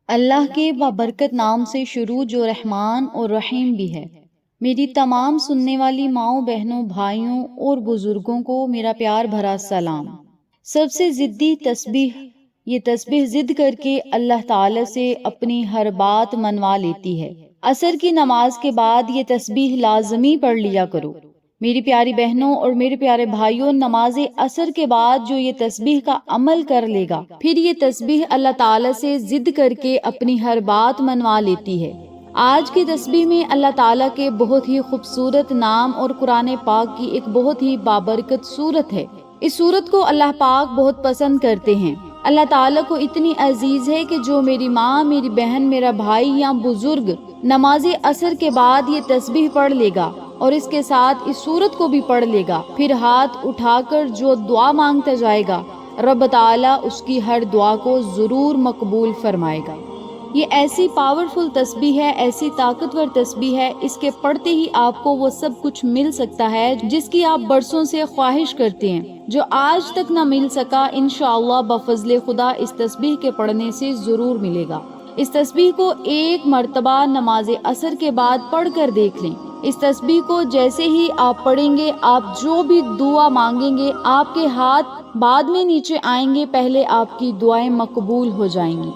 اللہ کے بابرکت نام سے شروع جو رحمان اور رحیم بھی ہے۔ میری تمام سننے والی ماؤں بہنوں بھائیوں اور بزرگوں کو میرا پیار بھرا سلام۔ سب سے ضدی تسبیح، یہ تسبیح ضد کر کے اللہ تعالی سے اپنی ہر بات منوا لیتی ہے۔ عصر کی نماز کے بعد یہ تسبیح لازمی پڑھ لیا کرو۔ میری پیاری بہنوں اور میرے پیارے بھائیوں، نماز عصر کے بعد جو یہ تسبیح کا عمل کر لے گا، پھر یہ تسبیح اللہ تعالی سے ضد کر کے اپنی ہر بات منوا لیتی ہے۔ آج کی تسبیح میں اللہ تعالیٰ کے بہت ہی خوبصورت نام اور قرآن پاک کی ایک بہت ہی بابرکت سورت ہے۔ اس سورت کو اللہ پاک بہت پسند کرتے ہیں۔ اللہ تعالیٰ کو اتنی عزیز ہے کہ جو میری ماں، میری بہن، میرا بھائی یا بزرگ نماز عصر کے بعد یہ تسبیح پڑھ لے گا اور اس کے ساتھ اس سورت کو بھی پڑھ لے گا، پھر ہاتھ اٹھا کر جو دعا مانگتا جائے گا، رب تعالیٰ اس کی ہر دعا کو ضرور مقبول فرمائے گا۔ یہ ایسی پاورفل تسبیح ہے، ایسی طاقتور تسبیح ہے، اس کے پڑھتے ہی آپ کو وہ سب کچھ مل سکتا ہے جس کی آپ برسوں سے خواہش کرتے ہیں، جو آج تک نہ مل سکا، انشاءاللہ بفضل خدا اس تسبیح کے پڑھنے سے ضرور ملے گا۔ اس تسبیح کو ایک مرتبہ نماز عصر کے بعد پڑھ کر دیکھ لیں۔ اس تسبیح کو جیسے ہی آپ پڑھیں گے، آپ جو بھی دعا مانگیں گے، آپ کے ہاتھ بعد میں نیچے آئیں گے، پہلے آپ کی دعائیں مقبول ہو جائیں گی۔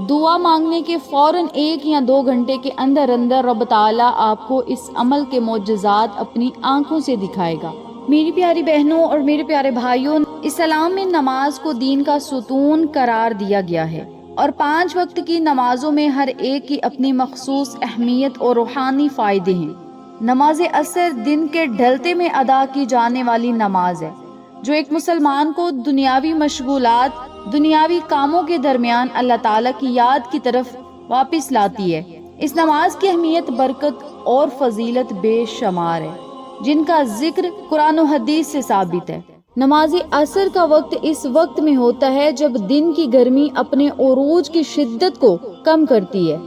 دعا مانگنے کے فوراً 1 یا 2 گھنٹے کے اندر رب تعالیٰ آپ کو اس عمل کے معجزات اپنی آنکھوں سے دکھائے گا۔ میری پیاری بہنوں اور میرے پیارے بھائیوں، اسلام میں نماز کو دین کا ستون قرار دیا گیا ہے اور 5 وقت کی نمازوں میں ہر ایک کی اپنی مخصوص اہمیت اور روحانی فائدے ہیں۔ نماز عصر دن کے ڈھلتے میں ادا کی جانے والی نماز ہے، جو ایک مسلمان کو دنیاوی مشغولات، دنیاوی کاموں کے درمیان اللہ تعالیٰ کی یاد کی طرف واپس لاتی ہے۔ اس نماز کی اہمیت، برکت اور فضیلت بے شمار ہے، جن کا ذکر قرآن و حدیث سے ثابت ہے۔ نماز عصر کا وقت اس وقت میں ہوتا ہے جب دن کی گرمی اپنے عروج کی شدت کو کم کرتی ہے۔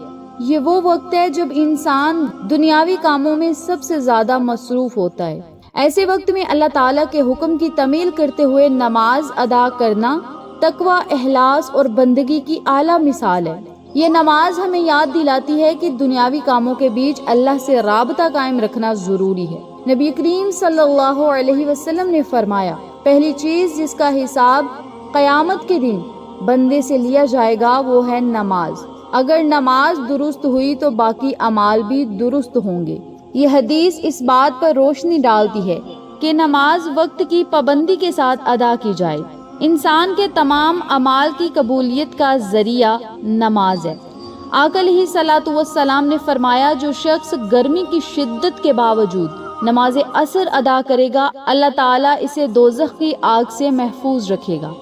یہ وہ وقت ہے جب انسان دنیاوی کاموں میں سب سے زیادہ مصروف ہوتا ہے۔ ایسے وقت میں اللہ تعالیٰ کے حکم کی تعمیل کرتے ہوئے نماز ادا کرنا تقوی، اخلاص اور بندگی کی اعلیٰ مثال ہے۔ یہ نماز ہمیں یاد دلاتی ہے کہ دنیاوی کاموں کے بیچ اللہ سے رابطہ قائم رکھنا ضروری ہے۔ نبی کریم صلی اللہ علیہ وسلم نے فرمایا، پہلی چیز جس کا حساب قیامت کے دن بندے سے لیا جائے گا وہ ہے نماز۔ اگر نماز درست ہوئی تو باقی اعمال بھی درست ہوں گے۔ یہ حدیث اس بات پر روشنی ڈالتی ہے کہ نماز وقت کی پابندی کے ساتھ ادا کی جائے۔ انسان کے تمام اعمال کی قبولیت کا ذریعہ نماز ہے۔ آقا علیہ الصلوۃ والسلام نے فرمایا، جو شخص گرمی کی شدت کے باوجود نماز عصر ادا کرے گا، اللہ تعالیٰ اسے دوزخ کی آگ سے محفوظ رکھے گا۔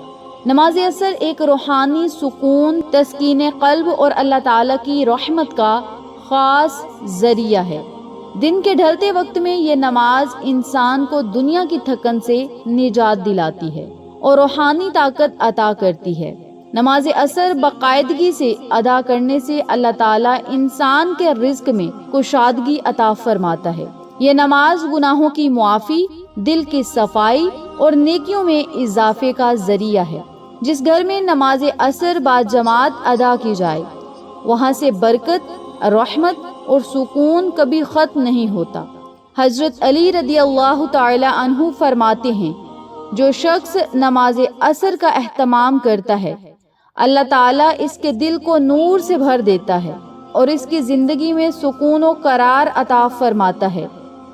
نماز عصر ایک روحانی سکون، تسکین قلب اور اللہ تعالیٰ کی رحمت کا خاص ذریعہ ہے۔ دن کے ڈھلتے وقت میں یہ نماز انسان کو دنیا کی تھکن سے نجات دلاتی ہے اور روحانی طاقت عطا کرتی ہے۔ نماز عصر باقاعدگی سے ادا کرنے سے اللہ تعالیٰ انسان کے رزق میں کشادگی عطا فرماتا ہے۔ یہ نماز گناہوں کی معافی، دل کی صفائی اور نیکیوں میں اضافے کا ذریعہ ہے۔ جس گھر میں نماز عصر باجماعت ادا کی جائے، وہاں سے برکت، رحمت اور سکون کبھی ختم نہیں ہوتا۔ حضرت علی رضی اللہ تعالی عنہ فرماتے ہیں، جو شخص نماز عصر کا اہتمام کرتا ہے، اللہ تعالیٰ اس کے دل کو نور سے بھر دیتا ہے اور اس کی زندگی میں سکون و قرار عطا فرماتا ہے۔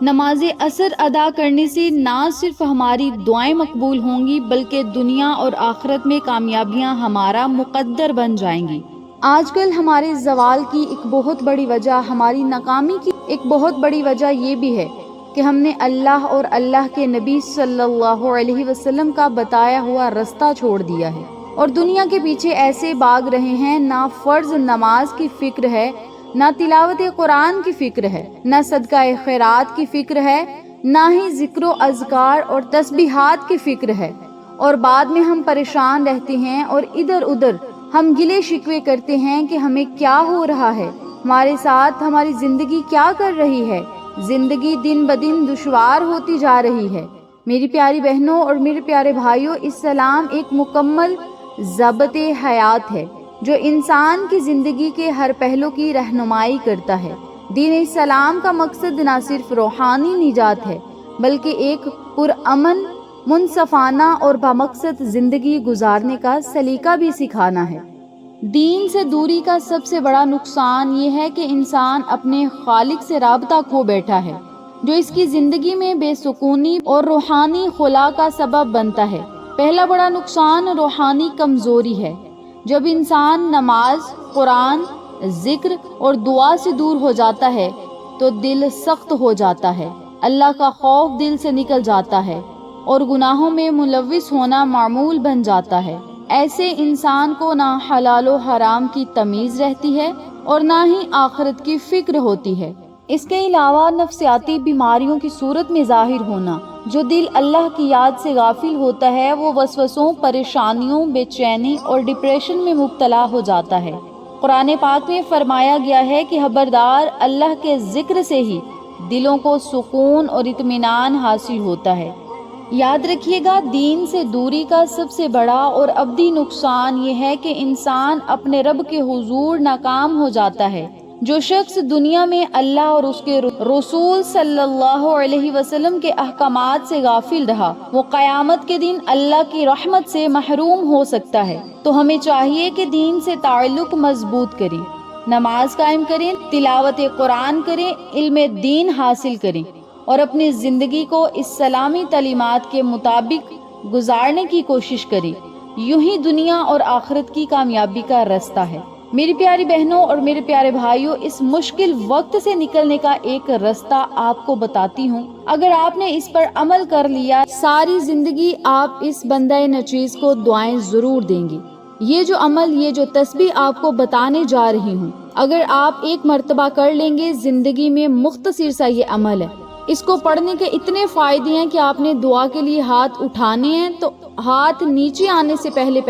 نماز عصر ادا کرنے سے نہ صرف ہماری دعائیں مقبول ہوں گی، بلکہ دنیا اور آخرت میں کامیابیاں ہمارا مقدر بن جائیں گی۔ آج کل ہمارے زوال کی ایک بہت بڑی وجہ، ہماری ناکامی کی ایک بہت بڑی وجہ یہ بھی ہے کہ ہم نے اللہ اور اللہ کے نبی صلی اللہ علیہ وسلم کا بتایا ہوا رستہ چھوڑ دیا ہے اور دنیا کے پیچھے ایسے بھاگ رہے ہیں، نہ فرض نماز کی فکر ہے، نہ تلاوت قرآن کی فکر ہے، نہ صدقہ خیرات کی فکر ہے، نہ ہی ذکر و اذکار اور تسبیحات کی فکر ہے، اور بعد میں ہم پریشان رہتے ہیں اور ادھر ادھر ہم گلے شکوے کرتے ہیں کہ ہمیں کیا ہو رہا ہے، ہمارے ساتھ ہماری زندگی کیا کر رہی ہے۔ زندگی دن بدن دشوار ہوتی جا رہی ہے۔ میری پیاری بہنوں اور میرے پیارے بھائیوں، اسلام ایک مکمل ضابط حیات ہے جو انسان کی زندگی کے ہر پہلو کی رہنمائی کرتا ہے۔ دین اسلام کا مقصد نہ صرف روحانی نجات ہے بلکہ ایک پرامن، منصفانہ اور بامقصد زندگی گزارنے کا سلیقہ بھی سکھانا ہے۔ دین سے دوری کا سب سے بڑا نقصان یہ ہے کہ انسان اپنے خالق سے رابطہ کھو بیٹھا ہے، جو اس کی زندگی میں بے سکونی اور روحانی خلا کا سبب بنتا ہے۔ پہلا بڑا نقصان روحانی کمزوری ہے۔ جب انسان نماز، قرآن، ذکر اور دعا سے دور ہو جاتا ہے تو دل سخت ہو جاتا ہے، اللہ کا خوف دل سے نکل جاتا ہے اور گناہوں میں ملوث ہونا معمول بن جاتا ہے۔ ایسے انسان کو نہ حلال و حرام کی تمیز رہتی ہے اور نہ ہی آخرت کی فکر ہوتی ہے۔ اس کے علاوہ نفسیاتی بیماریوں کی صورت میں ظاہر ہونا۔ جو دل اللہ کی یاد سے غافل ہوتا ہے وہ وسوسوں، پریشانیوں، بے چینی اور ڈپریشن میں مبتلا ہو جاتا ہے۔ قرآن پاک میں فرمایا گیا ہے کہ خبردار، اللہ کے ذکر سے ہی دلوں کو سکون اور اطمینان حاصل ہوتا ہے۔ یاد رکھیے گا، دین سے دوری کا سب سے بڑا اور ابدی نقصان یہ ہے کہ انسان اپنے رب کے حضور ناکام ہو جاتا ہے۔ جو شخص دنیا میں اللہ اور اس کے رسول صلی اللہ علیہ وسلم کے احکامات سے غافل رہا، وہ قیامت کے دن اللہ کی رحمت سے محروم ہو سکتا ہے۔ تو ہمیں چاہیے کہ دین سے تعلق مضبوط کریں، نماز قائم کریں، تلاوت قرآن کریں، علم دین حاصل کریں اور اپنی زندگی کو اسلامی تعلیمات کے مطابق گزارنے کی کوشش کریں۔ یوں ہی دنیا اور آخرت کی کامیابی کا راستہ ہے۔ میری پیاری بہنوں اور میرے پیارے بھائیوں، اس مشکل وقت سے نکلنے کا ایک راستہ آپ کو بتاتی ہوں۔ اگر آپ نے اس پر عمل کر لیا، ساری زندگی آپ اس بندہ نچیز کو دعائیں ضرور دیں گی۔ یہ جو عمل، یہ جو تسبیح آپ کو بتانے جا رہی ہوں، اگر آپ ایک مرتبہ کر لیں گے، زندگی میں مختصر سا یہ عمل ہے۔ اس کو پڑھنے کے اتنے فائدے ہیں کہ آپ نے دعا کے لیے ہاتھ اٹھانے ہیں تو ہاتھ نیچے آنے سے پہلے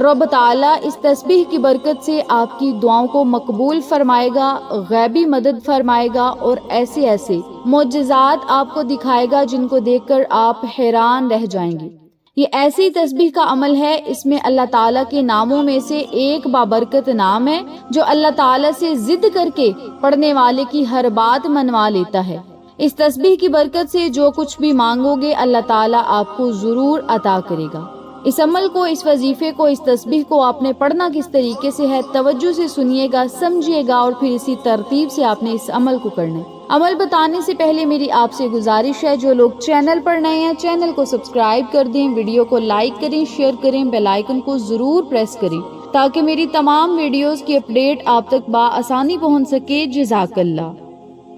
رب تعالیٰ اس تسبیح کی برکت سے آپ کی دعاؤں کو مقبول فرمائے گا، غیبی مدد فرمائے گا اور ایسے ایسے معجزات آپ کو دکھائے گا جن کو دیکھ کر آپ حیران رہ جائیں گے۔ یہ ایسی تسبیح کا عمل ہے، اس میں اللہ تعالیٰ کے ناموں میں سے ایک بابرکت نام ہے جو اللہ تعالیٰ سے ضد کر کے پڑھنے والے کی ہر بات منوا لیتا ہے۔ اس تسبیح کی برکت سے جو کچھ بھی مانگو گے اللہ تعالیٰ آپ کو ضرور عطا کرے گا۔ اس عمل کو، اس وظیفے کو، اس تسبیح کو آپ نے پڑھنا کس طریقے سے ہے، توجہ سے سنیے گا، سمجھیے گا اور پھر اسی ترتیب سے آپ نے اس عمل کو کرنا ہے۔ عمل بتانے سے پہلے میری آپ سے گزارش ہے، جو لوگ چینل پر نئے ہیں چینل کو سبسکرائب کر دیں، ویڈیو کو لائک کریں، شیئر کریں، بیل آئیکن کو ضرور پریس کریں تاکہ میری تمام ویڈیوز کی اپڈیٹ آپ تک بآسانی پہنچ سکے۔ جزاک اللہ۔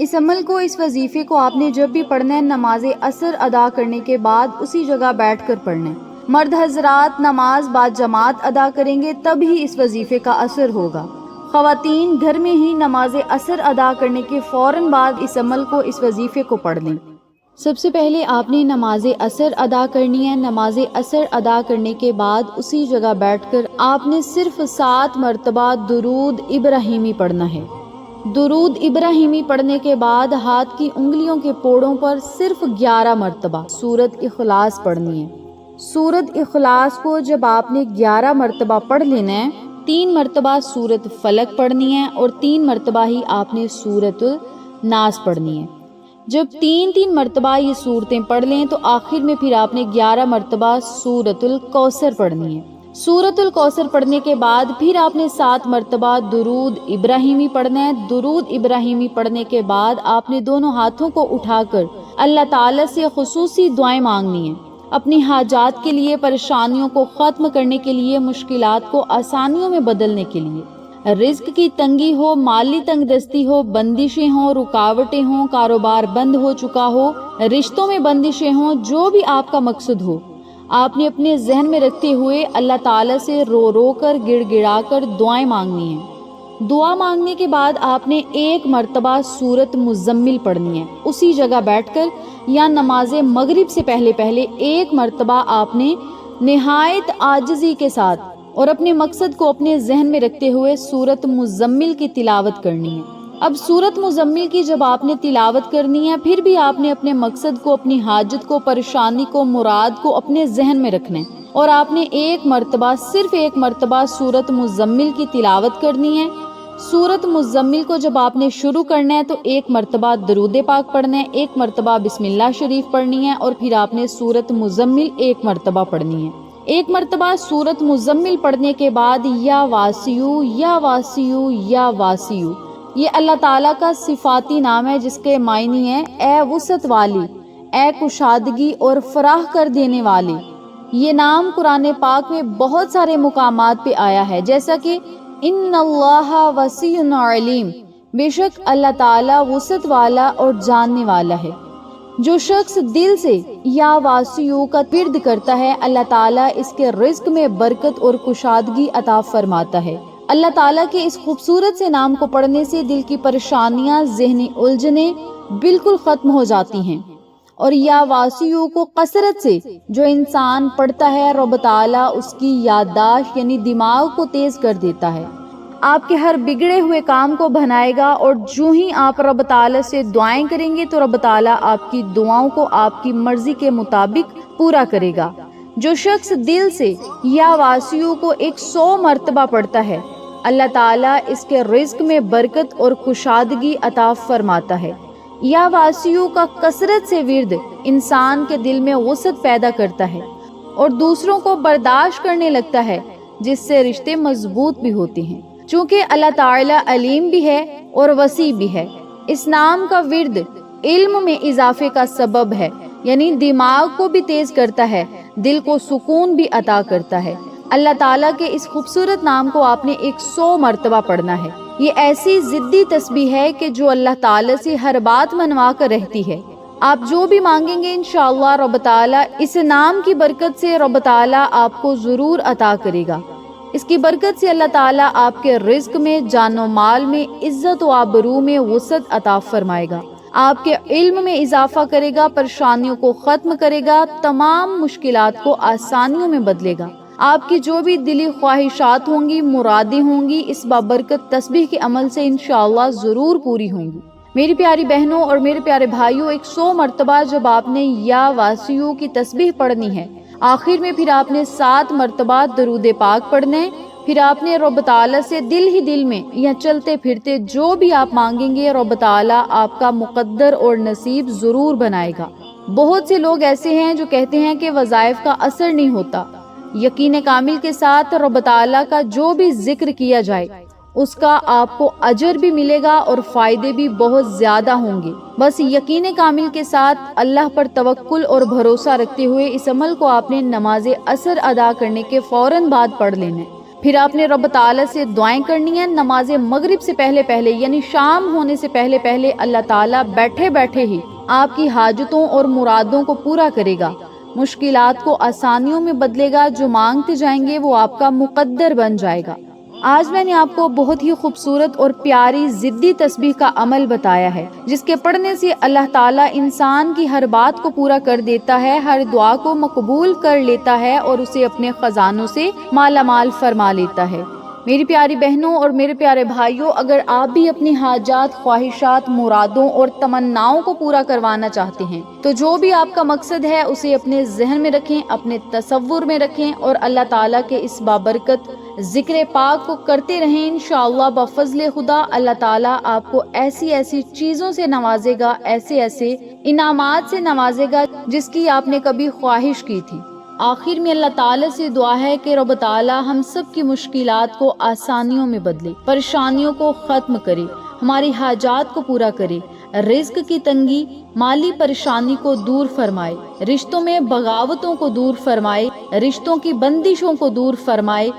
اس عمل کو، اس وظیفے کو آپ نے جب بھی پڑھنا ہے، نماز عصر ادا کرنے کے بعد اسی جگہ بیٹھ کر پڑھنا ہے۔ مرد حضرات نماز بعد جماعت ادا کریں گے تب ہی اس وظیفے کا اثر ہوگا۔ خواتین گھر میں ہی نماز عصر ادا کرنے کے فوراً بعد اس عمل کو، اس وظیفے کو پڑھ لیں۔ سب سے پہلے آپ نے نماز عصر ادا کرنی ہے۔ نماز عصر ادا کرنے کے بعد اسی جگہ بیٹھ کر آپ نے صرف 7 مرتبہ درود ابراہیمی پڑھنا ہے۔ درود ابراہیمی پڑھنے کے بعد ہاتھ کی انگلیوں کے پوڑوں پر صرف 11 مرتبہ سورت اخلاص پڑھنی ہے۔ سورت اخلاص کو جب آپ نے 11 مرتبہ پڑھ لینا ہے، 3 مرتبہ سورت فلق پڑھنی ہے اور 3 مرتبہ ہی آپ نے سورت الناس پڑھنی ہے۔ جب 3 مرتبہ یہ سورتیں پڑھ لیں تو آخر میں پھر آپ نے 11 مرتبہ سورت الکوثر پڑھنی ہے۔ سورت الکوثر پڑھنے کے بعد پھر آپ نے 7 مرتبہ درود ابراہیمی پڑھنا ہے۔ درود ابراہیمی پڑھنے کے بعد آپ نے دونوں ہاتھوں کو اٹھا کر اللہ تعالیٰ سے خصوصی دعائیں مانگنی ہیں، اپنی حاجات کے لیے، پریشانیوں کو ختم کرنے کے لیے، مشکلات کو آسانیوں میں بدلنے کے لیے۔ رزق کی تنگی ہو، مالی تنگ دستی ہو، بندشیں ہوں، رکاوٹیں ہوں، کاروبار بند ہو چکا ہو، رشتوں میں بندشیں ہوں، جو بھی آپ کا مقصد ہو، آپ نے اپنے ذہن میں رکھتے ہوئے اللہ تعالیٰ سے رو رو کر، گڑ گڑا کر دعائیں مانگنی ہیں۔ دعا مانگنے کے بعد آپ نے 1 مرتبہ سورت مزمل پڑھنی ہے۔ اسی جگہ بیٹھ کر یا نماز مغرب سے پہلے 1 مرتبہ آپ نے نہایت عاجزی کے ساتھ اور اپنے مقصد کو اپنے ذہن میں رکھتے ہوئے سورت مزمل کی تلاوت کرنی ہے۔ اب سورت مزمل کی جب آپ نے تلاوت کرنی ہے، پھر بھی آپ نے اپنے مقصد کو، اپنی حاجت کو، پریشانی کو، مراد کو اپنے ذہن میں رکھنا ہے اور آپ نے ایک مرتبہ، صرف ایک مرتبہ سورت مزمل کی تلاوت کرنی ہے۔ سورت مزمل کو جب آپ نے شروع کرنا ہے تو ایک مرتبہ درود پاک پڑھنا ہے، ایک مرتبہ بسم اللہ شریف پڑھنی ہے، اور پھر آپ نے سورت مزمل ایک مرتبہ پڑھنی ہے۔ ایک مرتبہ سورت مزمل پڑھنے کے بعد یا واسیو یا واسیو یا واسیو، یہ اللہ تعالیٰ کا صفاتی نام ہے جس کے معنی ہیں اے وسعت والی، اے کشادگی اور فراخ کر دینے والی۔ یہ نام قرآن پاک میں بہت سارے مقامات پہ آیا ہے، جیسا کہ ان اللہ وسیع علیم، بے شک اللہ تعالیٰ وسعت والا اور جاننے والا ہے۔ جو شخص دل سے یا واسیو کا ورد کرتا ہے، اللہ تعالیٰ اس کے رزق میں برکت اور کشادگی عطا فرماتا ہے۔ اللہ تعالیٰ کے اس خوبصورت سے نام کو پڑھنے سے دل کی پریشانیاں، ذہنی الجھنیں بالکل ختم ہو جاتی ہیں۔ اور یا واسیو کو کثرت سے جو انسان پڑھتا ہے، رب تعالیٰ اس کی یادداشت یعنی دماغ کو تیز کر دیتا ہے، آپ کے ہر بگڑے ہوئے کام کو بنائے گا، اور جو ہی آپ رب تعالیٰ سے دعائیں کریں گے تو رب تعالیٰ آپ کی دعاؤں کو آپ کی مرضی کے مطابق پورا کرے گا۔ جو شخص دل سے یا واسیو کو 100 مرتبہ پڑھتا ہے، اللہ تعالیٰ اس کے رزق میں برکت اور کشادگی عطا فرماتا ہے۔ یا واسیو کا کثرت سے ورد انسان کے دل میں وسعت پیدا کرتا ہے اور دوسروں کو برداشت کرنے لگتا ہے، جس سے رشتے مضبوط بھی ہوتے ہیں۔ چونکہ اللہ تعالیٰ علیم بھی ہے اور وسیع بھی ہے، اس نام کا ورد علم میں اضافے کا سبب ہے، یعنی دماغ کو بھی تیز کرتا ہے، دل کو سکون بھی عطا کرتا ہے۔ اللہ تعالیٰ کے اس خوبصورت نام کو آپ نے 100 مرتبہ پڑھنا ہے۔ یہ ایسی ضدی تسبیح ہے کہ جو اللہ تعالیٰ سے ہر بات منوا کر رہتی ہے۔ آپ جو بھی مانگیں گے انشاءاللہ رب تعالیٰ اس نام کی برکت سے رب تعالیٰ آپ کو ضرور عطا کرے گا۔ اس کی برکت سے اللہ تعالیٰ آپ کے رزق میں، جان و مال میں، عزت و آبرو میں وسعت عطا فرمائے گا، آپ کے علم میں اضافہ کرے گا، پریشانیوں کو ختم کرے گا، تمام مشکلات کو آسانیوں میں بدلے گا۔ آپ کی جو بھی دلی خواہشات ہوں گی، مرادیں ہوں گی، اس بابرکت تسبیح کے عمل سے انشاءاللہ ضرور پوری ہوں گی۔ میری پیاری بہنوں اور میرے پیارے بھائیوں، 100 مرتبہ جب آپ نے یا واسیو کی تسبیح پڑھنی ہے، آخر میں پھر آپ نے 7 مرتبہ درود پاک پڑھنا ہے، پھر آپ نے رب تعالیٰ سے دل ہی دل میں یا چلتے پھرتے جو بھی آپ مانگیں گے، رب تعالیٰ آپ کا مقدر اور نصیب ضرور بنائے گا۔ بہت سے لوگ ایسے ہیں جو کہتے ہیں کہ وظائف کا اثر نہیں ہوتا۔ یقین کامل کے ساتھ رب تعالیٰ کا جو بھی ذکر کیا جائے اس کا آپ کو اجر بھی ملے گا اور فائدے بھی بہت زیادہ ہوں گے۔ بس یقین کامل کے ساتھ اللہ پر توکل اور بھروسہ رکھتے ہوئے اس عمل کو آپ نے نماز عصر ادا کرنے کے فوراً بعد پڑھ لینا ہے۔ پھر آپ نے رب تعالیٰ سے دعائیں کرنی ہیں نماز مغرب سے پہلے پہلے، یعنی شام ہونے سے پہلے پہلے اللہ تعالیٰ بیٹھے بیٹھے ہی آپ کی حاجتوں اور مرادوں کو پورا کرے گا، مشکلات کو آسانیوں میں بدلے گا، جو مانگتے جائیں گے وہ آپ کا مقدر بن جائے گا۔ آج میں نے آپ کو بہت ہی خوبصورت اور پیاری ضدی تسبیح کا عمل بتایا ہے، جس کے پڑھنے سے اللہ تعالیٰ انسان کی ہر بات کو پورا کر دیتا ہے، ہر دعا کو مقبول کر لیتا ہے اور اسے اپنے خزانوں سے مالا مال فرما لیتا ہے۔ میری پیاری بہنوں اور میرے پیارے بھائیوں، اگر آپ بھی اپنی حاجات، خواہشات، مرادوں اور تمناؤں کو پورا کروانا چاہتے ہیں تو جو بھی آپ کا مقصد ہے اسے اپنے ذہن میں رکھیں، اپنے تصور میں رکھیں اور اللہ تعالیٰ کے اس بابرکت ذکر پاک کو کرتے رہیں۔ انشاءاللہ بفضل خدا اللہ تعالیٰ آپ کو ایسی ایسی چیزوں سے نوازے گا، ایسے ایسے انعامات سے نوازے گا جس کی آپ نے کبھی خواہش کی تھی۔ آخر میں اللہ تعالیٰ سے دعا ہے کہ رب تعالیٰ ہم سب کی مشکلات کو آسانیوں میں بدلے، پریشانیوں کو ختم کرے، ہماری حاجات کو پورا کرے، رزق کی تنگی، مالی پریشانی کو دور فرمائے، رشتوں میں بغاوتوں کو دور فرمائے، رشتوں کی بندشوں کو دور فرمائے،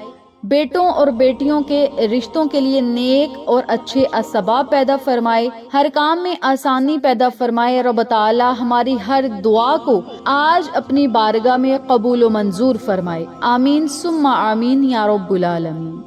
بیٹوں اور بیٹیوں کے رشتوں کے لیے نیک اور اچھے اسباب پیدا فرمائے، ہر کام میں آسانی پیدا فرمائے۔ رب تعالیٰ ہماری ہر دعا کو آج اپنی بارگاہ میں قبول و منظور فرمائے۔ آمین ثم آمین یا رب العالمین۔